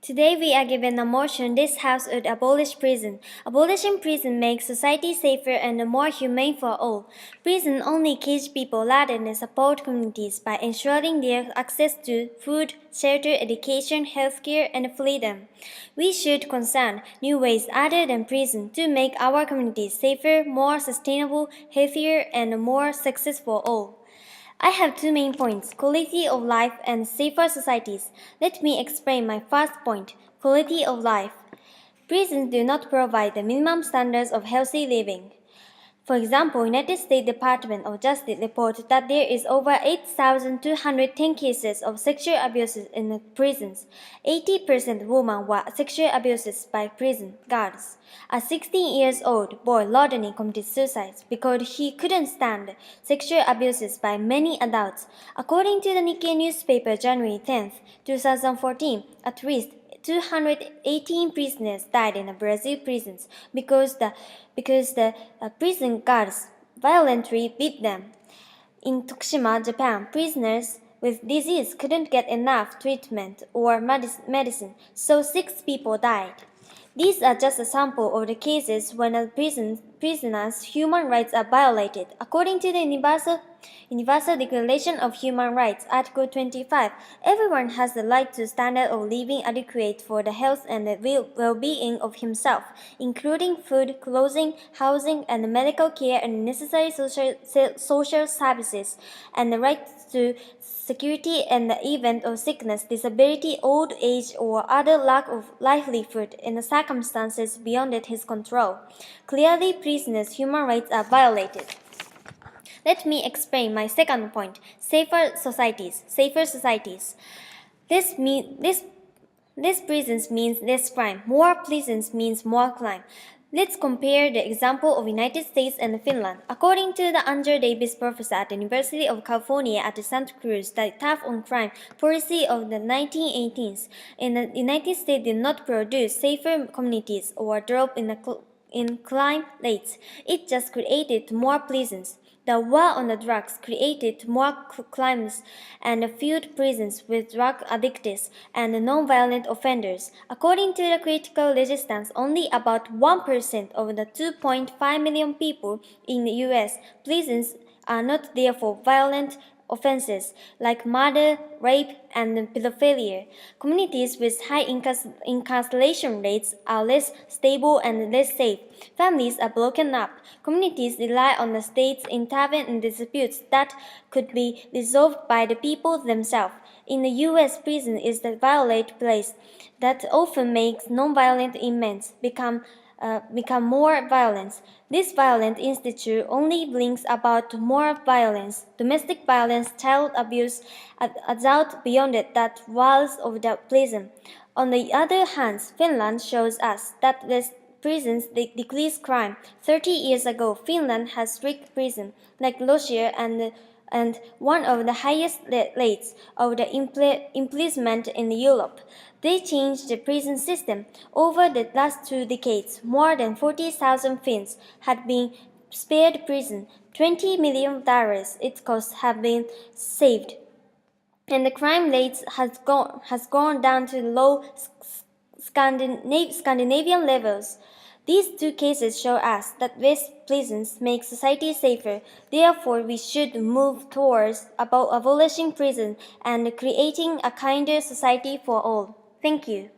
Today we are given a motion this House would abolish prison. Abolishing prison makes society safer and more humane for all. Prison only cage people rather than support communities by ensuring their access to food, shelter, education, healthcare, and freedom. We should concern new ways other than prison to make our communities safer, more sustainable, healthier, and more successful for all. I have two main points, quality of life and safer societies. Let me explain my first point, quality of life. Prisons do not provide the minimum standards of healthy living. For example, United States Department of Justice reports that there is over 8,210 cases of sexual abuses in the prisons. 80% women were sexual abuses by prison guards. A 16-year-old boy Rodney committed suicide because he couldn't stand sexual abuses by many adults. According to the Nikkei newspaper, January 10, 2014, at least 218 prisoners died in the Brazil prisons because the prison guards violently beat them. In Tokushima, Japan, prisoners with disease couldn't get enough treatment or medicine, so 6 people died. These are just a sample of the cases when a prisoner's human rights are violated. According to the Universal Declaration of Human Rights, Article 25, everyone has the right to standard of living adequate for the health and the well-being of himself, including food, clothing, housing, and medical care and necessary social services, and the right to security in the event of sickness, disability, old age, or other lack of livelihood in the circumstances beyond his control. Clearly, prisoners' human rights are violated. Let me explain my second point, safer societies. Safer societies. This prisons means less crime. More prisons means more crime. Let's compare the example of United States and Finland. According to the Andrew Davis professor at the University of California at Santa Cruz, the tough on crime policy of the 1980s in the United States did not produce safer communities or drop in crime rates. It just created more prisons. The war on the drugs created more crimes and filled prisons with drug addicts and non-violent offenders. According to the critical resistance, only about 1% of the 2.5 million people in the U.S. prisons are not there for violent offenses like murder, rape, and pedophilia. Communities with high incarceration rates are less stable and less safe. Families are broken up. Communities rely on the state's intervene in disputes that could be resolved by the people themselves. In the U.S., prison is the violent place that often makes non-violent inmates become more violent. This violent institute only brings about more violence, domestic violence, child abuse, adult beyond that walls of the prison. On the other hand, Finland shows us that with prisons decrease crime. 30 years ago, Finland had strict prison, like Russia and one of the highest rates of the imprisonment in Europe. They changed the prison system. Over the last 2 decades, more than 40,000 Finns had been spared prison. $20 million it cost have been saved. And the crime rate has gone down to low Scandinavian levels. These 2 cases show us that West prisons make society safer. Therefore, we should move towards abolishing prison and creating a kinder society for all. Thank you.